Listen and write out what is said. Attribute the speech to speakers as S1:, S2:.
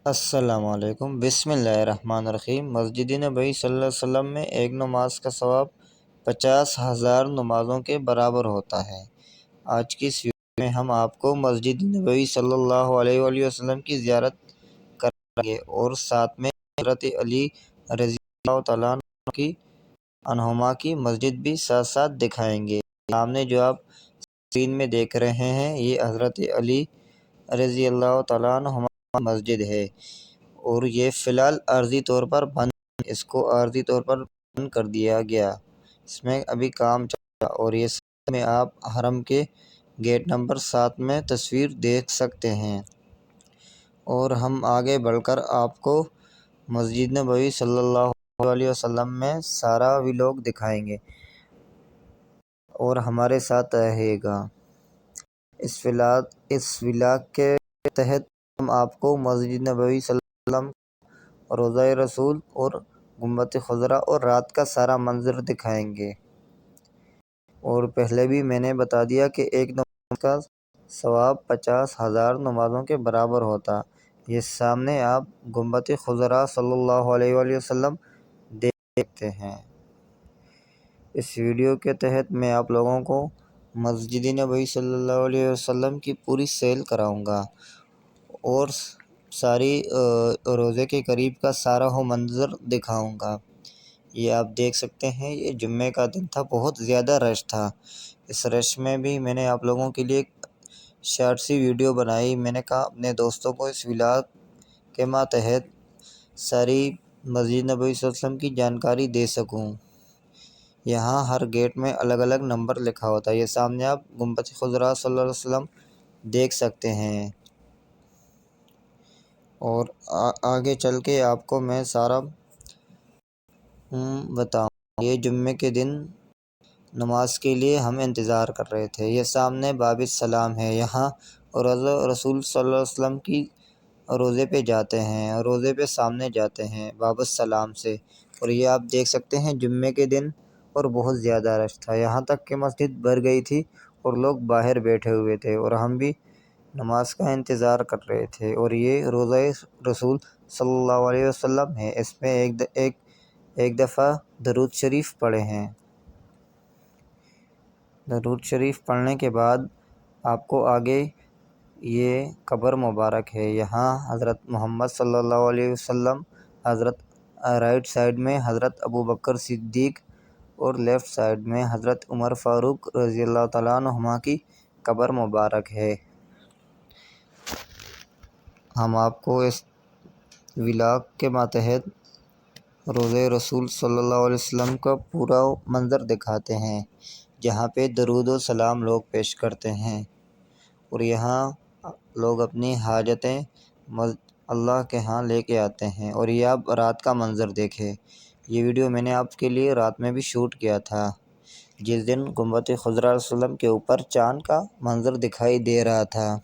S1: السلام علیکم، بسم اللہ الرحمن الرحیم۔ مسجد نبوی صلی اللہ علیہ وسلم میں ایک نماز کا ثواب 50,000 نمازوں کے برابر ہوتا ہے۔ آج کی اس ویڈیو میں ہم آپ کو مسجد نبوی صلی اللہ علیہ وآلہ وسلم کی زیارت کرائیں گے اور ساتھ میں حضرت علی رضی اللہ تعالیٰ عنہما کی مسجد بھی ساتھ ساتھ دکھائیں گے۔ سامنے جو آپ اسکرین میں دیکھ رہے ہیں یہ حضرت علی رضی اللہ تعالیٰ عنہما مسجد ہے، اور یہ فی الحال عارضی طور پر بند ہے۔ اس کو عارضی طور پر بند کر دیا گیا، اس میں ابھی کام چل رہا، اور یہ ساتھ میں آپ حرم کے گیٹ نمبر 7 میں تصویر دیکھ سکتے ہیں۔ اور ہم آگے بڑھ کر آپ کو مسجد نبوی صلی اللہ علیہ وسلم میں سارا ولاگ دکھائیں گے، اور ہمارے ساتھ رہے گا۔ اس ولاگ کے تحت ہم آپ کو مسجد نبوی صلی اللہ علیہ وسلم، روضہ رسول اور گنبد خضرا اور رات کا سارا منظر دکھائیں گے۔ اور پہلے بھی میں نے بتا دیا کہ ایک نماز کا ثواب 50,000 نمازوں کے برابر ہوتا۔ یہ سامنے آپ گنبد خضرا صلی اللہ علیہ وآلہ وسلم دیکھتے ہیں۔ اس ویڈیو کے تحت میں آپ لوگوں کو مسجد نبوی صلی اللہ علیہ وسلم کی پوری سیل کراؤں گا، اور ساری روزے کے قریب کا سارا ہو منظر دکھاؤں گا۔ یہ آپ دیکھ سکتے ہیں، یہ جمعے کا دن تھا، بہت زیادہ رش تھا۔ اس رش میں بھی میں نے آپ لوگوں کے لیے ایک شارٹ سی ویڈیو بنائی۔ میں نے کہا اپنے دوستوں کو اس ولاگ کے ماتحت ساری مسجد نبوی صلی اللہ علیہ وسلم کی جانکاری دے سکوں۔ یہاں ہر گیٹ میں الگ الگ نمبر لکھا ہوتا ہے۔ یہ سامنے آپ گنبد خضرا صلی اللہ علیہ وسلم دیکھ سکتے ہیں، اور آگے چل کے آپ کو میں سارا بتاؤں۔ یہ جمعے کے دن نماز کے لیے ہم انتظار کر رہے تھے۔ یہ سامنے باب السلام ہے، یہاں روضہ رسول صلی اللہ علیہ وسلم کی روضے پہ جاتے ہیں، روضے پہ سامنے جاتے ہیں باب السلام سے۔ اور یہ آپ دیکھ سکتے ہیں جمعے کے دن، اور بہت زیادہ رش تھا، یہاں تک کہ مسجد بھر گئی تھی اور لوگ باہر بیٹھے ہوئے تھے، اور ہم بھی نماز کا انتظار کر رہے تھے۔ اور یہ روضہ رسول صلی اللہ علیہ وسلم ہے، اس میں ایک دفعہ درود شریف پڑھے ہیں۔ درود شریف پڑھنے کے بعد آپ کو آگے یہ قبر مبارک ہے، یہاں حضرت محمد صلی اللہ علیہ وسلم، حضرت رائٹ سائڈ میں حضرت ابوبکر صدیق، اور لیفٹ سائڈ میں حضرت عمر فاروق رضی اللہ تعالیٰ عنہما کی قبر مبارک ہے۔ ہم آپ کو اس ولاگ کے ماتحت روضہ رسول صلی اللہ علیہ وسلم کا پورا منظر دکھاتے ہیں، جہاں پہ درود و سلام لوگ پیش کرتے ہیں، اور یہاں لوگ اپنی حاجتیں اللہ کے ہاں لے کے آتے ہیں۔ اور یہ آپ رات کا منظر دیکھیں، یہ ویڈیو میں نے آپ کے لیے رات میں بھی شوٹ کیا تھا، جس دن گنبد خضرا علیہ وسلم کے اوپر چاند کا منظر دکھائی دے رہا تھا۔